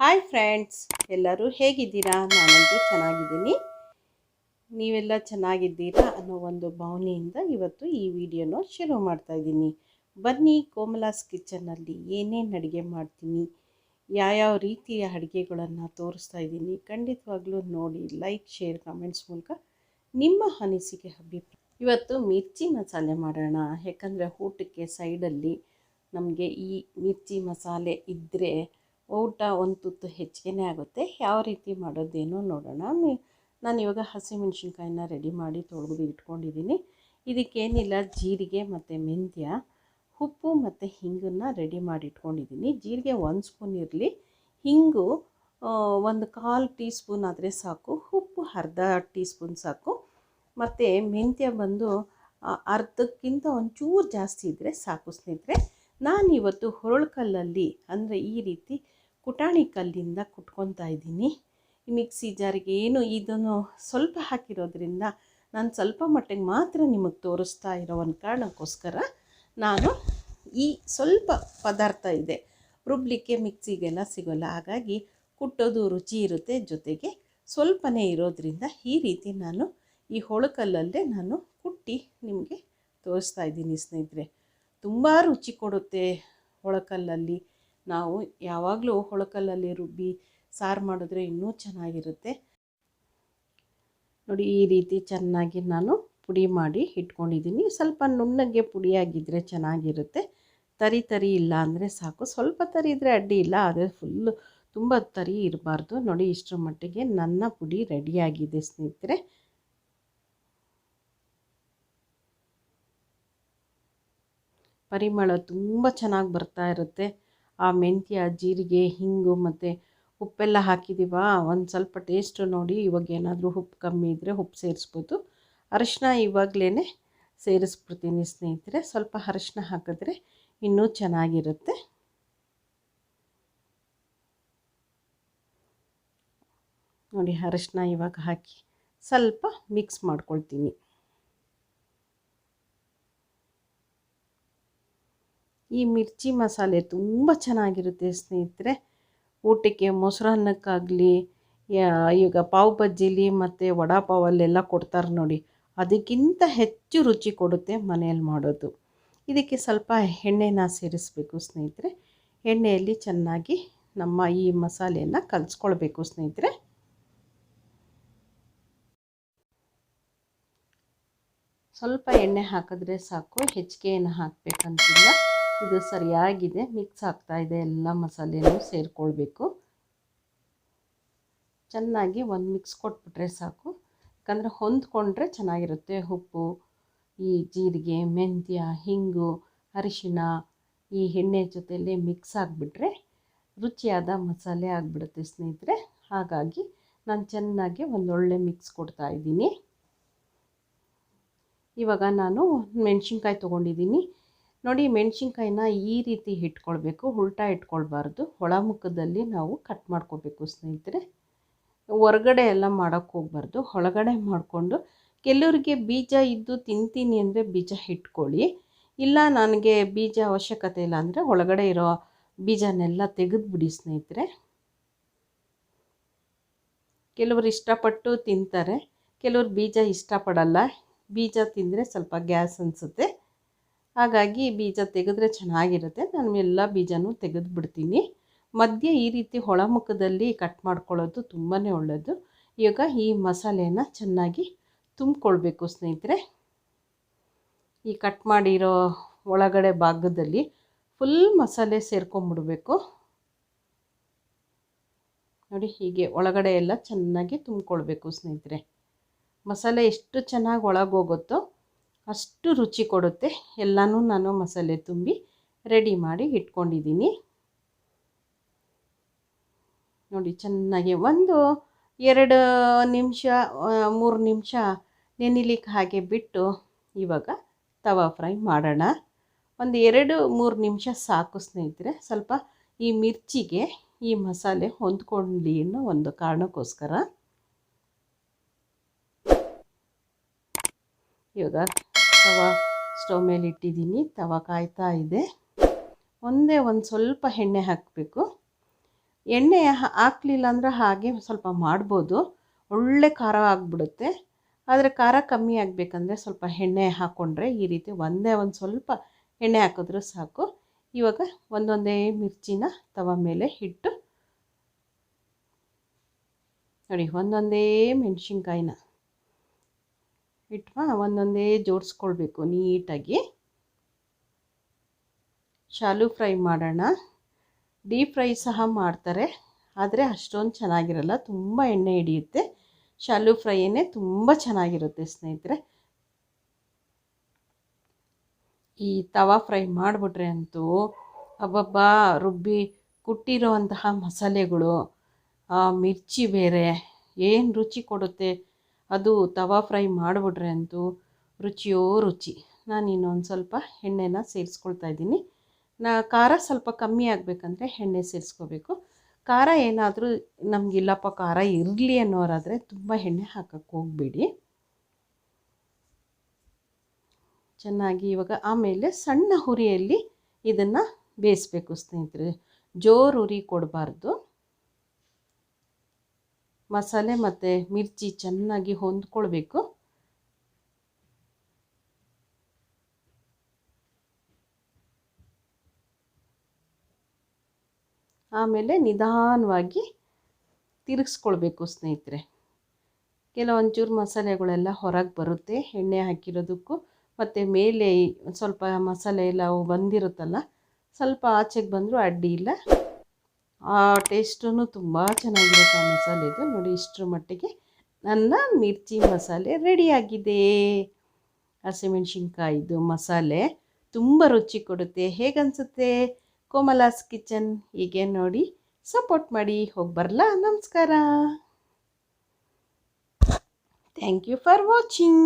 Hi friends, ಎಲ್ಲರೂ ಹೇಗಿದ್ದೀರಾ? ನಾನಂತೂ ಚೆನ್ನಾಗಿದ್ದೀನಿ. ನೀವೆಲ್ಲ ಚೆನ್ನಾಗಿದ್ದೀರಾ ಅನ್ನೋ ಒಂದು ಭಾವನೆಯಿಂದ ಇವತ್ತು ಈ ವಿಡಿಯೋನ ಶುರು ಮಾಡ್ತಾಯಿದ್ದೀನಿ. ಬನ್ನಿ, ಕೋಮಲಾಸ್ ಕಿಚನ್ನಲ್ಲಿ ಏನೇನು ಅಡುಗೆ ಮಾಡ್ತೀನಿ, ಯಾವ್ಯಾವ ರೀತಿಯ ಅಡುಗೆಗಳನ್ನು ತೋರಿಸ್ತಾ ಇದ್ದೀನಿ, ಖಂಡಿತವಾಗ್ಲೂ ನೋಡಿ. ಲೈಕ್, ಶೇರ್, ಕಮೆಂಟ್ಸ್ ಮೂಲಕ ನಿಮ್ಮ ಅನಿಸಿಕೆ ಅಭಿಪ್ರಾಯ. ಇವತ್ತು ಮಿರ್ಚಿ ಮಸಾಲೆ ಮಾಡೋಣ. ಯಾಕಂದರೆ ಊಟಕ್ಕೆ ಸೈಡಲ್ಲಿ ನಮಗೆ ಈ ಮಿರ್ಚಿ ಮಸಾಲೆ ಇದ್ದರೆ ಊಟ ಒಂದು ತುತ್ತು ಹೆಚ್ಚಿಗೆ ಆಗುತ್ತೆ. ಯಾವ ರೀತಿ ಮಾಡೋದೇನೋ ನೋಡೋಣ. ನಾನು ಇವಾಗ ಹಸಿಮೆಣ್ಸಿನ್ಕಾಯಿನ ರೆಡಿ ಮಾಡಿ ತೊಳೆದು ಇಟ್ಕೊಂಡಿದ್ದೀನಿ. ಇದಕ್ಕೇನಿಲ್ಲ, ಜೀರಿಗೆ ಮತ್ತು ಮೆಂತ್ಯ, ಉಪ್ಪು ಮತ್ತು ಹಿಂಗನ್ನು ರೆಡಿ ಮಾಡಿ ಇಟ್ಕೊಂಡಿದ್ದೀನಿ. ಜೀರಿಗೆ 1 ಸ್ಪೂನ್ ಇರಲಿ, ಹಿಂಗು 1/4 ಟೀ ಸ್ಪೂನ್ ಆದರೆ ಸಾಕು, ಉಪ್ಪು ಅರ್ಧ ಟೀ ಸ್ಪೂನ್ ಸಾಕು, ಮತ್ತು ಮೆಂತ್ಯ ಬಂದು ಅರ್ಧಕ್ಕಿಂತ ಒಂಚೂರು ಜಾಸ್ತಿ ಇದ್ದರೆ ಸಾಕು ಸ್ನೇಹಿತರೆ. ನಾನಿವತ್ತು ಹೊರಳ್ಕಲ್ಲಲ್ಲಿ ಅಂದರೆ ಈ ರೀತಿ ಕುಟಾಣಿ ಕಲ್ಲಿಂದ ಕುಟ್ಕೊತಾ ಇದ್ದೀನಿ. ಮಿಕ್ಸಿ ಜಾರಿಗೆ ಏನು ಇದನ್ನು ಸ್ವಲ್ಪ ಹಾಕಿರೋದ್ರಿಂದ ನಾನು ಸ್ವಲ್ಪ ಮಟ್ಟಿಗೆ ಮಾತ್ರ ನಿಮಗೆ ತೋರಿಸ್ತಾ ಇರೋ ಒಂದು ಕಾರಣಕ್ಕೋಸ್ಕರ ನಾನು ಈ ಸ್ವಲ್ಪ ಪದಾರ್ಥ ಇದೆ, ರುಬ್ಲಿಕ್ಕೆ ಮಿಕ್ಸಿಗೆಲ್ಲ ಸಿಗೋಲ್ಲ, ಹಾಗಾಗಿ ಕುಟ್ಟೋದು ರುಚಿ ಇರುತ್ತೆ, ಜೊತೆಗೆ ಸ್ವಲ್ಪನೇ ಇರೋದ್ರಿಂದ ಈ ರೀತಿ ನಾನು ಈ ಹೊಳಕಲ್ಲಲ್ಲೇ ನಾನು ಕುಟ್ಟಿ ನಿಮಗೆ ತೋರಿಸ್ತಾ ಇದ್ದೀನಿ ಸ್ನೇಹಿತರೆ. ತುಂಬ ರುಚಿ ಕೊಡುತ್ತೆ ಹೊಳಕಲ್ಲಲ್ಲಿ. ನಾವು ಯಾವಾಗಲೂ ಹೊಳಕಲ್ಲಲ್ಲಿ ರುಬ್ಬಿ ಸಾರು ಮಾಡಿದ್ರೆ ಇನ್ನೂ ಚೆನ್ನಾಗಿರುತ್ತೆ ನೋಡಿ. ಈ ರೀತಿ ಚೆನ್ನಾಗಿ ನಾನು ಪುಡಿ ಮಾಡಿ ಇಟ್ಕೊಂಡಿದ್ದೀನಿ. ಸ್ವಲ್ಪ ನುಣ್ಣಗೆ ಪುಡಿಯಾಗಿದ್ದರೆ ಚೆನ್ನಾಗಿರುತ್ತೆ. ತರಿ ತರಿ ಇಲ್ಲ ಅಂದರೆ ಸಾಕು, ಸ್ವಲ್ಪ ತರಿ ಇದ್ದರೆ ಅಡ್ಡಿ ಇಲ್ಲ, ಆದರೆ ಫುಲ್ಲು ತುಂಬ ತರಿ ಇರಬಾರ್ದು ನೋಡಿ. ಇಷ್ಟರ ಮಟ್ಟಿಗೆ ನನ್ನ ಪುಡಿ ರೆಡಿಯಾಗಿದೆ ಸ್ನೇಹಿತರೆ. ಪರಿಮಳ ತುಂಬ ಚೆನ್ನಾಗಿ ಬರ್ತಾ ಇರುತ್ತೆ. ಆ ಮೆಂತ್ಯ, ಜೀರಿಗೆ, ಹಿಂಗು ಮತ್ತು ಉಪ್ಪೆಲ್ಲ ಹಾಕಿದ್ದೀವ, ಒಂದು ಸ್ವಲ್ಪ ಟೇಸ್ಟು ನೋಡಿ. ಇವಾಗ ಏನಾದರೂ ಉಪ್ಪು ಕಮ್ಮಿ ಇದ್ದರೆ ಉಪ್ಪು ಸೇರಿಸ್ಬೋದು. ಅರಿಶಿನ ಇವಾಗಲೇ ಸೇರಿಸ್ಬಿಡ್ತೀನಿ ಸ್ನೇಹಿತರೆ. ಸ್ವಲ್ಪ ಅರಿಶಿನ ಹಾಕಿದ್ರೆ ಇನ್ನೂ ಚೆನ್ನಾಗಿರುತ್ತೆ. ನೋಡಿ, ಅರಿಶಿನ ಇವಾಗ ಹಾಕಿ ಸ್ವಲ್ಪ ಮಿಕ್ಸ್ ಮಾಡ್ಕೊಳ್ತೀನಿ. ಈ ಮಿರ್ಚಿ ಮಸಾಲೆ ತುಂಬ ಚೆನ್ನಾಗಿರುತ್ತೆ ಸ್ನೇಹಿತರೆ. ಊಟಕ್ಕೆ ಮೊಸರನ್ನಕ್ಕಾಗಲಿ, ಈಗ ಪಾವ್ ಬಜ್ಜಿಲಿ ಮತ್ತು ವಡಾ ಪಾವಲ್ಲೆಲ್ಲ ಕೊಡ್ತಾರೆ ನೋಡಿ, ಅದಕ್ಕಿಂತ ಹೆಚ್ಚು ರುಚಿ ಕೊಡುತ್ತೆ ಮನೆಯಲ್ಲಿ ಮಾಡೋದು. ಇದಕ್ಕೆ ಸ್ವಲ್ಪ ಎಣ್ಣೆನ ಸೇರಿಸಬೇಕು ಸ್ನೇಹಿತರೆ. ಎಣ್ಣೆಯಲ್ಲಿ ಚೆನ್ನಾಗಿ ನಮ್ಮ ಈ ಮಸಾಲೆಯನ್ನು ಕಲಿಸ್ಕೊಳ್ಬೇಕು ಸ್ನೇಹಿತರೆ. ಸ್ವಲ್ಪ ಎಣ್ಣೆ ಹಾಕಿದ್ರೆ ಸಾಕು, ಹೆಚ್ಚಿಗೆ ಏನು ಹಾಕಬೇಕಂತಿಲ್ಲ. ಇದು ಸರಿಯಾಗಿದೆ, ಮಿಕ್ಸ್ ಆಗ್ತಾಯಿದೆ, ಎಲ್ಲ ಮಸಾಲೆನೂ ಸೇರಿಕೊಳ್ಬೇಕು. ಚೆನ್ನಾಗಿ ಒಂದು ಮಿಕ್ಸ್ ಕೊಟ್ಬಿಟ್ರೆ ಸಾಕು, ಯಾಕಂದರೆ ಹೊಂದ್ಕೊಂಡ್ರೆ ಚೆನ್ನಾಗಿರುತ್ತೆ. ಉಪ್ಪು, ಈ ಜೀರಿಗೆ, ಮೆಂತ್ಯ, ಹಿಂಗು, ಅರಿಶಿನ ಈ ಎಣ್ಣೆ ಜೊತೆಯಲ್ಲಿ ಮಿಕ್ಸ್ ಆಗಿಬಿಟ್ರೆ ರುಚಿಯಾದ ಮಸಾಲೆ ಆಗಿಬಿಡುತ್ತೆ ಸ್ನೇಹಿತರೆ. ಹಾಗಾಗಿ ನಾನು ಚೆನ್ನಾಗಿ ಒಂದೊಳ್ಳೆ ಮಿಕ್ಸ್ ಕೊಡ್ತಾಯಿದ್ದೀನಿ. ಇವಾಗ ನಾನು ಮೆಣಸಿನ್ಕಾಯಿ ತೊಗೊಂಡಿದ್ದೀನಿ ನೋಡಿ. ಮೆಣಸಿನ್ಕಾಯಿನ ಈ ರೀತಿ ಇಟ್ಕೊಳ್ಬೇಕು, ಉಲ್ಟಾ ಇಟ್ಕೊಳ್ಬಾರ್ದು. ಒಳಮುಖದಲ್ಲಿ ನಾವು ಕಟ್ ಮಾಡ್ಕೋಬೇಕು ಸ್ನೇಹಿತರೆ. ಹೊರಗಡೆ ಎಲ್ಲ ಮಾಡೋಕ್ಕೆ ಹೋಗ್ಬಾರ್ದು, ಒಳಗಡೆ ಮಾಡಿಕೊಂಡು. ಕೆಲವರಿಗೆ ಬೀಜ ಇದ್ದು ತಿಂತೀನಿ ಅಂದರೆ ಬೀಜ ಇಟ್ಕೊಳ್ಳಿ, ಇಲ್ಲ ನನಗೆ ಬೀಜ ಅವಶ್ಯಕತೆ ಇಲ್ಲ ಅಂದರೆ ಒಳಗಡೆ ಇರೋ ಬೀಜನೆಲ್ಲ ತೆಗೆದುಬಿಡಿ ಸ್ನೇಹಿತರೆ. ಕೆಲವರು ಇಷ್ಟಪಟ್ಟು ತಿಂತಾರೆ, ಕೆಲವರು ಬೀಜ ಇಷ್ಟಪಡಲ್ಲ. ಬೀಜ ತಿಂದರೆ ಸ್ವಲ್ಪ ಗ್ಯಾಸ್ ಅನಿಸುತ್ತೆ, ಹಾಗಾಗಿ ಬೀಜ ತೆಗೆದ್ರೆ ಚೆನ್ನಾಗಿರುತ್ತೆ. ನಾನು ಎಲ್ಲ ಬೀಜನೂ ತೆಗೆದುಬಿಡ್ತೀನಿ. ಮಧ್ಯೆ ಈ ರೀತಿ ಒಳಮುಖದಲ್ಲಿ ಕಟ್ ಮಾಡ್ಕೊಳ್ಳೋದು ತುಂಬಾ ಒಳ್ಳೆಯದು. ಈಗ ಈ ಮಸಾಲೆನ ಚೆನ್ನಾಗಿ ತುಂಬಿಕೊಳ್ಬೇಕು ಸ್ನೇಹಿತರೆ. ಈ ಕಟ್ ಮಾಡಿರೋ ಒಳಗಡೆ ಭಾಗದಲ್ಲಿ ಫುಲ್ ಮಸಾಲೆ ಸೇರ್ಕೊಂಬಿಡ್ಬೇಕು ನೋಡಿ. ಹೀಗೆ ಒಳಗಡೆ ಎಲ್ಲ ಚೆನ್ನಾಗಿ ತುಂಬಿಕೊಳ್ಬೇಕು ಸ್ನೇಹಿತರೆ. ಮಸಾಲೆ ಎಷ್ಟು ಚೆನ್ನಾಗಿ ಒಳಗೋಗುತ್ತೋ ಅಷ್ಟು ರುಚಿ ಕೊಡುತ್ತೆ. ಎಲ್ಲನೂ ನಾನು ಮಸಾಲೆ ತುಂಬಿ ರೆಡಿ ಮಾಡಿ ಇಟ್ಕೊಂಡಿದ್ದೀನಿ ನೋಡಿ. ಚೆನ್ನಾಗಿ 1-2 ನಿಮಿಷ 3 ನಿಮಿಷ ನೆನಿಲಿಕ್ಕೆ ಹಾಗೆ ಬಿಟ್ಟು ಇವಾಗ ತವಾ ಫ್ರೈ ಮಾಡೋಣ. 2-3 ನಿಮಿಷ ಸಾಕು ಸ್ನೇಹಿತರೆ. ಸ್ವಲ್ಪ ಈ ಮಿರ್ಚಿಗೆ ಈ ಮಸಾಲೆ ಹೊಂದ್ಕೊಳ್ಳಿ ಅನ್ನೋ ಒಂದು ಕಾರಣಕ್ಕೋಸ್ಕರ. ಇವಾಗ ತವಾ ಸ್ಟವ್ ಮೇಲೆ ಇಟ್ಟಿದ್ದೀನಿ, ತವಾ ಕಾಯ್ತಾ ಇದೆ. ಒಂದು ಸ್ವಲ್ಪ ಎಣ್ಣೆ ಹಾಕಬೇಕು. ಎಣ್ಣೆ ಹಾಕಲಿಲ್ಲ ಅಂದರೆ ಹಾಗೆ ಸ್ವಲ್ಪ ಮಾಡ್ಬೋದು, ಒಳ್ಳೆ ಖಾರ ಆಗಿಬಿಡುತ್ತೆ. ಆದರೆ ಖಾರ ಕಮ್ಮಿ ಆಗಬೇಕಂದ್ರೆ ಸ್ವಲ್ಪ ಎಣ್ಣೆ ಹಾಕ್ಕೊಂಡ್ರೆ ಈ ರೀತಿ ಒಂದು ಸ್ವಲ್ಪ ಎಣ್ಣೆ ಹಾಕಿದ್ರೂ ಸಾಕು. ಇವಾಗ ಒಂದೊಂದೇ ಮಿರ್ಚಿನ ತವ ಮೇಲೆ ಇಟ್ಟು ನೋಡಿ, ಒಂದೊಂದೇ ಮೆಣಸಿನ್ಕಾಯಿನ ಇಟ್ಟು ಒಂದೊಂದೇ ಜೋಡಿಸ್ಕೊಳ್ಬೇಕು ನೀಟಾಗಿ. ಶಾಲು ಫ್ರೈ ಮಾಡೋಣ. ಡೀಪ್ ಫ್ರೈ ಸಹ ಮಾಡ್ತಾರೆ, ಆದರೆ ಅಷ್ಟೊಂದು ಚೆನ್ನಾಗಿರಲ್ಲ, ತುಂಬ ಎಣ್ಣೆ ಹಿಡಿಯುತ್ತೆ. ಶಾಲು ಫ್ರೈಯೇ ತುಂಬ ಚೆನ್ನಾಗಿರುತ್ತೆ ಸ್ನೇಹಿತರೆ. ಈ ತವಾ ಫ್ರೈ ಮಾಡಿಬಿಟ್ರೆ ಅಂತೂ ಅಬ್ಬಬ್ಬಾ, ರುಬ್ಬಿ ಕುಟ್ಟಿರೋವಂತಹ ಮಸಾಲೆಗಳು, ಮಿರ್ಚಿ ಬೇರೆ ಏನು ರುಚಿ ಕೊಡುತ್ತೆ. ಅದು ತವಾ ಫ್ರೈ ಮಾಡಿಬಿಟ್ರೆ ಅಂತೂ ರುಚಿಯೋ ರುಚಿ. ನಾನು ಇನ್ನೊಂದು ಸ್ವಲ್ಪ ಎಣ್ಣೆನ ಸೇರಿಸ್ಕೊಳ್ತಾ ಇದ್ದೀನಿ. ಖಾರ ಸ್ವಲ್ಪ ಕಮ್ಮಿ ಆಗಬೇಕಂದ್ರೆ ಎಣ್ಣೆ ಸೇರಿಸ್ಕೋಬೇಕು. ಖಾರ ಏನಾದರೂ ನಮಗಿಲ್ಲಪ್ಪ ಖಾರ ಇರಲಿ ಅನ್ನೋರಾದರೆ ತುಂಬ ಎಣ್ಣೆ ಹಾಕೋಕ್ಕೆ ಹೋಗಬೇಡಿ. ಚೆನ್ನಾಗಿ ಇವಾಗ ಆಮೇಲೆ ಸಣ್ಣ ಹುರಿಯಲ್ಲಿ ಇದನ್ನು ಬೇಯಿಸ್ಬೇಕು ಸ್ನೇಹಿತರೆ, ಜೋರು ಉರಿ ಕೊಡಬಾರ್ದು. ಮಸಾಲೆ ಮತ್ತು ಮಿರ್ಚಿ ಚೆನ್ನಾಗಿ ಹೊಂದ್ಕೊಳ್ಬೇಕು. ಆಮೇಲೆ ನಿಧಾನವಾಗಿ ತಿರುಗಿಸ್ಕೊಳ್ಬೇಕು ಸ್ನೇಹಿತರೆ. ಕೆಲವೊಂಚೂರು ಮಸಾಲೆಗಳೆಲ್ಲ ಹೊರಗೆ ಬರುತ್ತೆ ಎಣ್ಣೆ ಹಾಕಿರೋದಕ್ಕೂ, ಮತ್ತು ಮೇಲೆ ಸ್ವಲ್ಪ ಮಸಾಲೆ ಎಲ್ಲ ಬಂದಿರುತ್ತಲ್ಲ, ಸ್ವಲ್ಪ ಆಚೆಗೆ ಬಂದರೂ ಅಡ್ಡಿ ಇಲ್ಲ. ಆ ಟೇಸ್ಟೂ ತುಂಬ ಚೆನ್ನಾಗಿರುತ್ತೆ ಆ ಮಸಾಲೆದು. ನೋಡಿ, ಇಷ್ಟರ ಮಟ್ಟಿಗೆ ನನ್ನ ಮಿರ್ಚಿ ಮಸಾಲೆ ರೆಡಿಯಾಗಿದೆ. ಹಸಿಮೆಣ್ಸಿನ್ಕಾಯಿದು ಮಸಾಲೆ ತುಂಬ ರುಚಿ ಕೊಡುತ್ತೆ. ಹೇಗನ್ಸುತ್ತೆ ಕೋಮಲಾಸ್ ಕಿಚನ್? ಹೀಗೆ ನೋಡಿ ಸಪೋರ್ಟ್ ಮಾಡಿ. ಹೋಗಿ ಬರಲಾ? ನಮಸ್ಕಾರ. Thank you for watching.